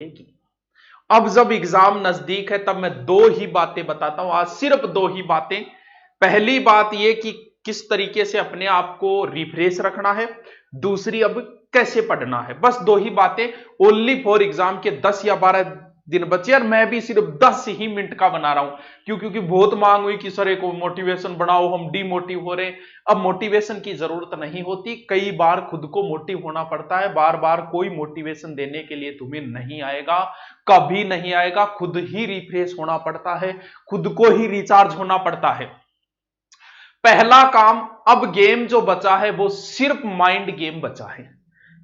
की। अब जब एग्जाम नजदीक है तब मैं दो ही बातें बताता हूं, आज सिर्फ दो ही बातें। पहली बात यह कि किस तरीके से अपने आप को रिफ्रेश रखना है, दूसरी अब कैसे पढ़ना है। बस दो ही बातें, ओनली फॉर एग्जाम के 10 या 12 दिन बचे और मैं भी सिर्फ 10 ही मिनट का बना रहा हूं। क्योंकि बहुत मांग हुई कि सर एक मोटिवेशन बनाओ, हम डिमोटिव हो रहे। अब मोटिवेशन की जरूरत नहीं होती, कई बार खुद को मोटिव होना पड़ता है। बार बार कोई मोटिवेशन देने के लिए तुम्हें नहीं आएगा, कभी नहीं आएगा। खुद ही रिफ्रेश होना पड़ता है, खुद को ही रिचार्ज होना पड़ता है। पहला काम, अब गेम जो बचा है वो सिर्फ माइंड गेम बचा है।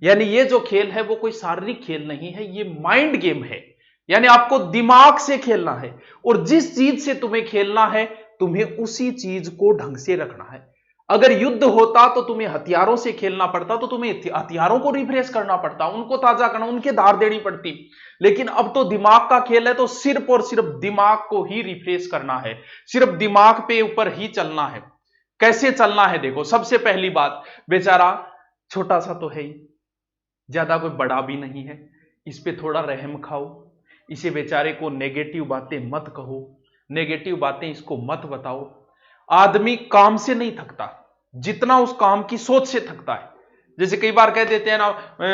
यानी ये जो खेल है वो कोई शारीरिक खेल नहीं है, ये माइंड गेम है। यानी आपको दिमाग से खेलना है, और जिस चीज से तुम्हें खेलना है तुम्हें उसी चीज को ढंग से रखना है। अगर युद्ध होता तो तुम्हें हथियारों से खेलना पड़ता, तो तुम्हें हथियारों को रिफ्रेश करना पड़ता, उनको ताजा करना, उनके धार देनी पड़ती। लेकिन अब तो दिमाग का खेल है, तो सिर्फ और सिर्फ दिमाग को ही रिफ्रेश करना है, सिर्फ दिमाग पे ऊपर ही चलना है। कैसे चलना है देखो, सबसे पहली बात, बेचारा छोटा सा तो है ही, ज्यादा कोई बड़ा भी नहीं है, इस पे थोड़ा रहम खाओ। इसे बेचारे को नेगेटिव बातें मत कहो, नेगेटिव बातें इसको मत बताओ। आदमी काम से नहीं थकता जितना उस काम की सोच से थकता है। जैसे कई बार कह देते हैं ना,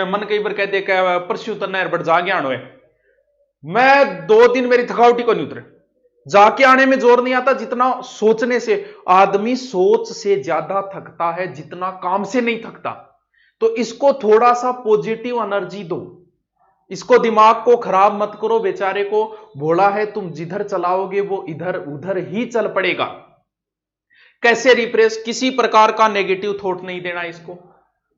मन कई बार कहते परसों उतरना बट जागे आनो है, मैं 2 दिन मेरी थकावटी को नहीं उतरे, जाके आने में जोर नहीं आता जितना सोचने से। आदमी सोच से ज्यादा थकता है जितना काम से नहीं थकता। तो इसको थोड़ा सा पॉजिटिव एनर्जी दो, इसको दिमाग को खराब मत करो। बेचारे को भोला है, तुम जिधर चलाओगे वो इधर उधर ही चल पड़ेगा। कैसे रिफ्रेश, किसी प्रकार का नेगेटिव थॉट नहीं देना इसको।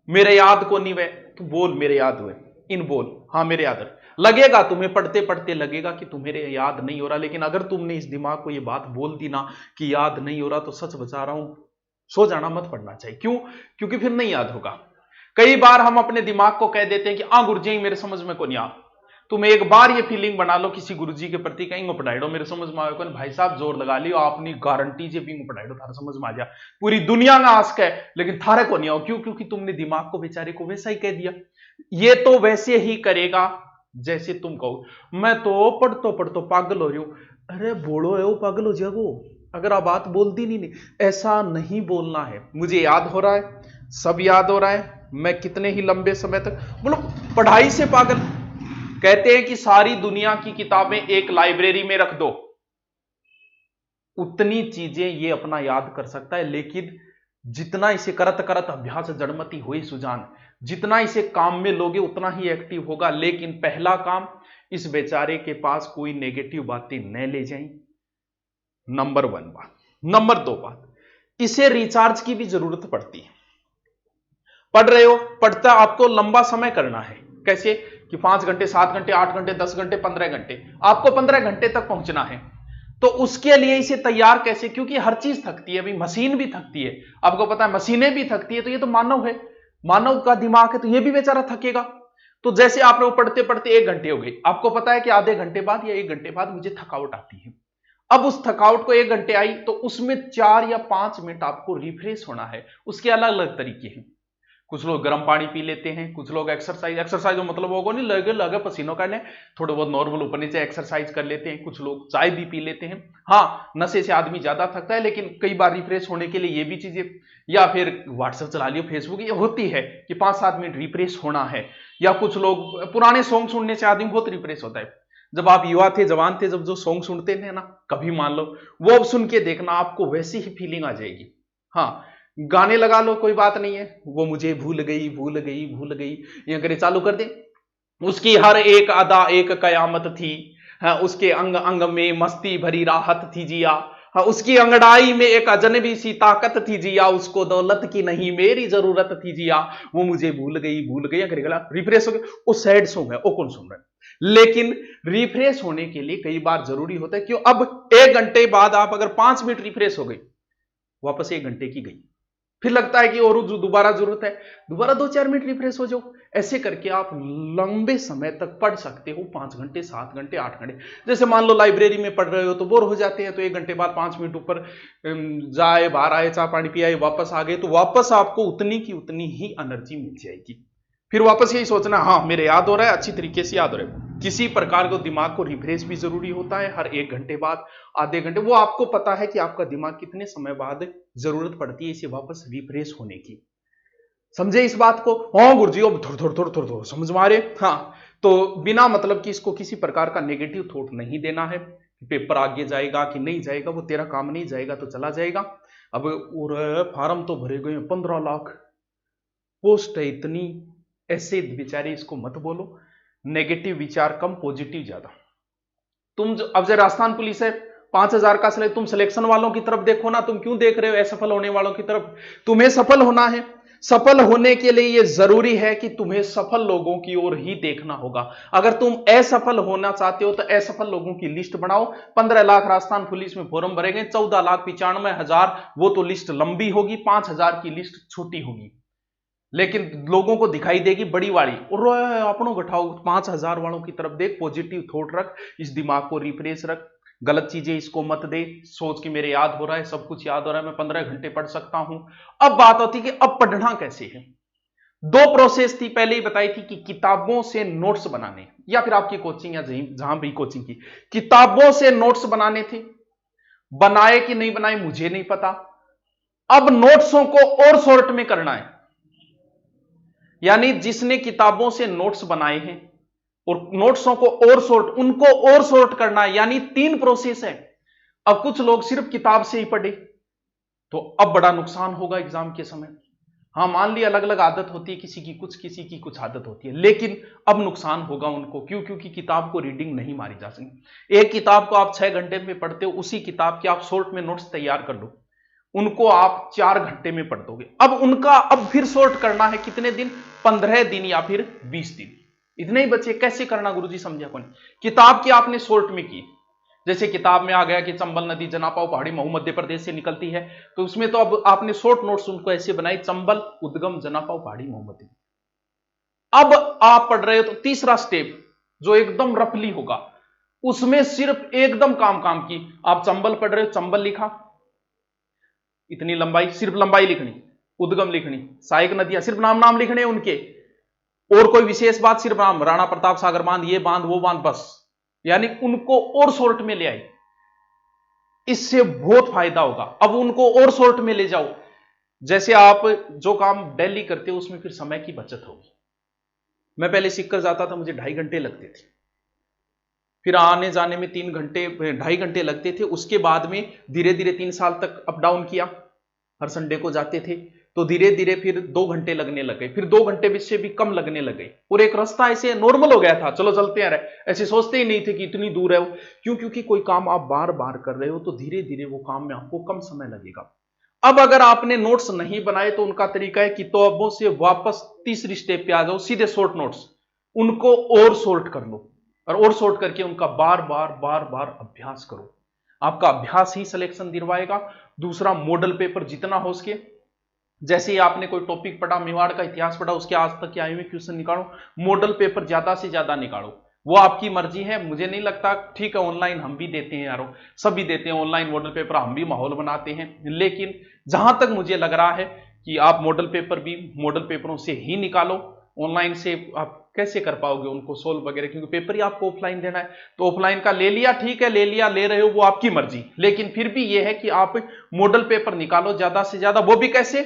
मेरे याद को नहीं वे, तू बोल मेरे याद हुए, इन बोल हाँ मेरे याद लगेगा। तुम्हें पढ़ते पढ़ते लगेगा कि तुम्हें याद नहीं हो रहा, लेकिन अगर तुमने इस दिमाग को ये बात बोल दी ना कि याद नहीं हो रहा, तो सच बता रहा हूं, सो जाना, मत पढ़ना चाहिए। क्यों? क्योंकि फिर नहीं याद होगा। कई बार हम अपने दिमाग को कह देते हैं कि हाँ गुरुजी मेरे समझ में को नहीं आ। तुम एक बार ये फीलिंग बना लो किसी गुरुजी के प्रति, कहीं पढ़ाई मेरे समझ में आए, भाई साहब जोर लगा लियो, आपने गारंटी से भी पढ़ाई थारा समझ में आ जा, पूरी दुनिया में आस्क है, लेकिन थारे को नहीं आओ। क्यों? क्योंकि तुमने दिमाग को बेचारे को वैसा ही कह दिया। ये तो वैसे ही करेगा जैसे तुम कहो। मैं तो पढ़तो पागल हो रही हूं। अरे बोलो है वो पागल हो जाएगो, अगर आप बात बोलती नहीं, ऐसा नहीं बोलना है। मुझे याद हो रहा है, सब याद हो रहा है, मैं कितने ही लंबे समय तक बोलो पढ़ाई से पागल। कहते हैं कि सारी दुनिया की किताबें एक लाइब्रेरी में रख दो, उतनी चीजें ये अपना याद कर सकता है। लेकिन जितना इसे करत करत अभ्यास जड़मती हुई सुजान, जितना इसे काम में लोगे उतना ही एक्टिव होगा। लेकिन पहला काम, इस बेचारे के पास कोई नेगेटिव बातें न ले जाएं, नंबर 1 बात। नंबर 2 बात, इसे रिचार्ज की भी जरूरत पड़ती है। पढ़ रहे हो, पढ़ता आपको लंबा समय करना है। कैसे? कि 5 घंटे, 7 घंटे, 8 घंटे, 10 घंटे, 15 घंटे, आपको 15 घंटे तक पहुंचना है। तो उसके लिए इसे तैयार कैसे? क्योंकि हर चीज थकती है, अभी मशीन भी थकती है, आपको पता है, मशीनें भी थकती है। तो ये तो मानव है, मानव का दिमाग है, तो ये भी बेचारा थकेगा। तो जैसे आप लोग पढ़ते पढ़ते 1 घंटे हो गई, आपको पता है कि आधे घंटे बाद या 1 घंटे बाद मुझे थकावट आती है। अब उस थकावट को 1 घंटे आई, तो उसमें 4 या 5 मिनट आपको रिफ्रेश होना है। उसके अलग अलग तरीके हैं। कुछ लोग गर्म पानी पी लेते हैं, कुछ लोग एक्सरसाइज जो मतलब होगा नहीं, लगे लगे पसीनों का, थोड़े बहुत नॉर्मल ऊपर नीचे एक्सरसाइज कर लेते हैं। कुछ लोग चाय भी पी लेते हैं। हाँ, नशे से आदमी ज्यादा थकता है, लेकिन कई बार रिफ्रेश होने के लिए ये भी चीजें, या फिर व्हाट्सएप चला लियो, फेसबुक, ये होती है कि 5-7 मिनट रिफ्रेश होना है। या कुछ लोग पुराने सॉन्ग सुनने से आदमी बहुत रिफ्रेश होता है। जब आप युवा थे, जवान थे, जब जो सॉन्ग सुनते थे ना, कभी मान लो वो अब सुन के देखना, आपको वैसी ही फीलिंग आ जाएगी। हाँ, गाने लगा लो, कोई बात नहीं है, वो मुझे भूल गई भूल गई भूल गई, ये करे चालू कर दे, उसकी हर एक अदा एक कयामत थी। हाँ, उसके अंग अंग में मस्ती भरी राहत थी जिया। हाँ, उसकी अंगड़ाई में एक अजनबी सी ताकत थी जिया, उसको दौलत की नहीं मेरी जरूरत थी जिया, वो मुझे भूल गई करेगा। रिफ्रेश हो गया, वो सैड सॉन्ग है, वो कौन सुन रहा है। लेकिन रिफ्रेश होने के लिए कई बार जरूरी होता है। क्यों? अब 1 घंटे बाद आप अगर 5 मिनट रिफ्रेश हो गई, वापस 1 घंटे की गई, फिर लगता है कि और दोबारा जरूरत है, दोबारा 2-4 मिनट रिफ्रेश हो जाओ। ऐसे करके आप लंबे समय तक पढ़ सकते हो, 5 घंटे, 7 घंटे, 8 घंटे। जैसे मान लो लाइब्रेरी में पढ़ रहे हो तो बोर हो जाते हैं, तो 1 घंटे बाद 5 मिनट ऊपर जाए, बाहर आए, चाय पानी पियाए, वापस आ गए, तो वापस आपको उतनी की उतनी ही एनर्जी मिल जाएगी। फिर वापस यही सोचना, हाँ मेरे याद हो रहा है, अच्छी तरीके से याद हो रहा है। किसी प्रकार को दिमाग को रिफ्रेश भी जरूरी होता है, हर 1 घंटे बाद, आधे घंटे, वो आपको पता है कि आपका दिमाग कितने समय बाद जरूरत पड़ती है इसे वापस रिफ्रेश होने की। समझे इस बात को? हाँ गुरुजी अब थोड़ा समझ मारे। हाँ, तो बिना मतलब कि इसको किसी प्रकार का नेगेटिव थॉट नहीं देना है, पेपर आगे जाएगा कि नहीं जाएगा, वो तेरा काम नहीं, जाएगा तो चला जाएगा। अब और फार्म तो भरे गए 15 लाख, पोस्ट है इतनी, ऐसे बेचारे इसको मत बोलो। नेगेटिव विचार कम, पॉजिटिव ज्यादा। तुम जो अब राजस्थान पुलिस है 5,000 का तुम सिलेक्शन वालों की तरफ देखो ना, तुम क्यों देख रहे हो असफल होने वालों की तरफ? तुम्हें सफल होना है। सफल होने के लिए यह जरूरी है कि तुम्हें सफल लोगों की ओर ही देखना होगा। अगर तुम असफल होना चाहते हो तो असफल लोगों की लिस्ट बनाओ। 15 लाख राजस्थान पुलिस में फॉर्म भरे गए, 14,95,000 वो तो लिस्ट लंबी होगी, 5,000 की लिस्ट छोटी होगी, लेकिन लोगों को दिखाई देगी बड़ी वाली। और अपनों घटाओ 5,000 वालों की तरफ देख, पॉजिटिव थॉट रख, इस दिमाग को रिफ्रेश रख, गलत चीजें इसको मत दे। सोच कि मेरे याद हो रहा है, सब कुछ याद हो रहा है, मैं 15 घंटे पढ़ सकता हूं। अब बात होती कि अब पढ़ना कैसे है। 2 प्रोसेस थी, पहले ही बताई थी कि किताबों से नोट्स बनाने, या फिर आपकी कोचिंग या जहां भी कोचिंग की, किताबों से नोट्स बनाने थे। बनाए कि नहीं बनाए मुझे नहीं पता। अब नोट्सों को और शॉर्ट में करना है, यानी जिसने किताबों से नोट्स बनाए हैं और नोट्सों को और शॉर्ट, उनको और शॉर्ट करना है, यानी 3 प्रोसेस है। अब कुछ लोग सिर्फ किताब से ही पढ़े तो अब बड़ा नुकसान होगा एग्जाम के समय। हाँ मान ली अलग अलग आदत होती है, किसी की कुछ आदत होती है, लेकिन अब नुकसान होगा उनको। क्यों? क्योंकि किताब को रीडिंग नहीं मारी जा सकती। एक किताब को आप 6 घंटे में पढ़ते हो, उसी किताब के आप शॉर्ट में नोट्स तैयार कर लो, उनको आप 4 घंटे में पढ़ दोगे। अब उनका अब फिर शॉर्ट करना है, कितने दिन? 15 दिन या फिर 20 दिन, इतने ही बचे। कैसे करना गुरुजी समझा कौन? किताब की आपने शॉर्ट में की, जैसे किताब में आ गया कि चंबल नदी जनापाव पहाड़ी महू मध्य प्रदेश से निकलती है, तो उसमें तो अब आपने शॉर्ट नोट्स उनको ऐसे बनाई, चंबल उद्गम जनापाव पहाड़ी महू मध्य। अब आप पढ़ रहे हो तो तीसरा स्टेप जो एकदम रफली होगा, उसमें सिर्फ एकदम काम की, आप चंबल पढ़ रहे हो, चंबल लिखा, इतनी लंबाई, सिर्फ लंबाई लिखनी, उद्गम लिखनी, सहायक नदियां सिर्फ नाम लिखने उनके, और कोई विशेष बात सिर्फ नाम, राणा प्रताप सागर बांध, ये बांध वो बांध, बस। यानी उनको और शॉर्ट में ले आई, इससे बहुत फायदा होगा। अब उनको और शॉर्ट में ले जाओ, जैसे आप जो काम डेली करते हो उसमें फिर समय की बचत होगी। मैं पहले सीखकर जाता था, मुझे 2.5 घंटे लगते थे, फिर आने जाने में 3 घंटे 2.5 घंटे लगते थे। उसके बाद में धीरे धीरे 3 साल तक अप डाउन किया, हर संडे को जाते थे, तो धीरे धीरे फिर 2 घंटे लगने लगे, फिर 2 घंटे से भी कम लगने लगे, और एक रास्ता ऐसे नॉर्मल हो गया था, चलो चलते हैं, ऐसे सोचते ही नहीं थे कि इतनी दूर है वो। क्यों? क्योंकि कोई काम आप बार बार कर रहे हो तो धीरे धीरे वो काम में आपको कम समय लगेगा। अब अगर आपने नोट्स नहीं बनाए तो उनका तरीका है किताबों से वापस तीसरी स्टेप पे आ जाओ, सीधे शॉर्ट नोट्स, उनको और शॉर्ट कर लो, और शॉर्ट करके उनका बार बार अभ्यास करो। आपका अभ्यास ही सिलेक्शन दिलवाएगा। दूसरा, मॉडल पेपर जितना हो सके, जैसे ही आपने कोई टॉपिक पढ़ा, मेवाड़ का इतिहास पढ़ा, उसके आज तक के आए हुए क्वेश्चन निकालो, मॉडल पेपर ज्यादा से ज्यादा निकालो। वो आपकी मर्जी है, मुझे नहीं लगता, ठीक है ऑनलाइन हम भी देते हैं यारो, सभी देते हैं ऑनलाइन मॉडल पेपर, हम भी माहौल बनाते हैं, लेकिन जहां तक मुझे लग रहा है कि आप मॉडल पेपर भी मॉडल पेपरों से ही निकालो। ऑनलाइन से आप कैसे कर पाओगे उनको सोल्व वगैरह, क्योंकि पेपर ही आपको ऑफलाइन देना है। तो ऑफलाइन का ले लिया, ठीक है, ले लिया, ले रहे हो वो आपकी मर्जी, लेकिन फिर भी ये है कि आप मॉडल पेपर निकालो ज्यादा से ज्यादा। वो भी कैसे?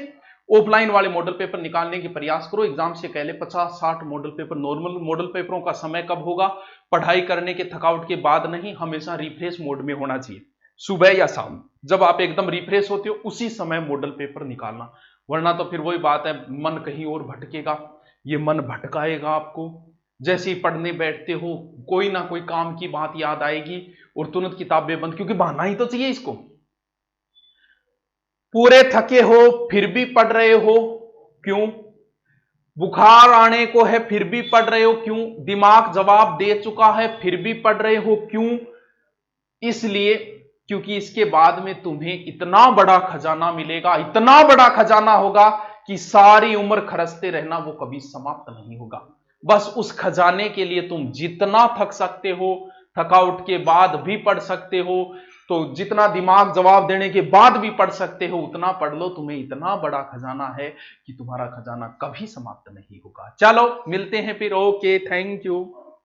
ऑफलाइन वाले मॉडल पेपर निकालने की प्रयास करो। एग्जाम से पहले 50-60 मॉडल पेपर, नॉर्मल मॉडल पेपरों का समय कब होगा? पढ़ाई करने के थकावट के बाद नहीं, हमेशा रिफ्रेश मोड में होना चाहिए, सुबह या शाम, जब आप एकदम रिफ्रेश होते हो उसी समय मॉडल पेपर निकालना, वरना तो फिर वही बात है, मन कहीं और भटकेगा, ये मन भटकाएगा आपको। जैसे ही पढ़ने बैठते हो कोई ना कोई काम की बात याद आएगी और तुरंत किताबें बंद, क्योंकि बहाना ही तो चाहिए इसको। पूरे थके हो फिर भी पढ़ रहे हो, क्यों? बुखार आने को है फिर भी पढ़ रहे हो, क्यों? दिमाग जवाब दे चुका है फिर भी पढ़ रहे हो, क्यों? इसलिए क्योंकि इसके बाद में तुम्हें इतना बड़ा खजाना मिलेगा, इतना बड़ा खजाना होगा कि सारी उम्र खरचते रहना, वो कभी समाप्त नहीं होगा। बस उस खजाने के लिए तुम जितना थक सकते हो, थकावट के बाद भी पढ़ सकते हो, तो जितना दिमाग जवाब देने के बाद भी पढ़ सकते हो उतना पढ़ लो, तुम्हें इतना बड़ा खजाना है कि तुम्हारा खजाना कभी समाप्त नहीं होगा। चलो मिलते हैं फिर, ओके, थैंक यू।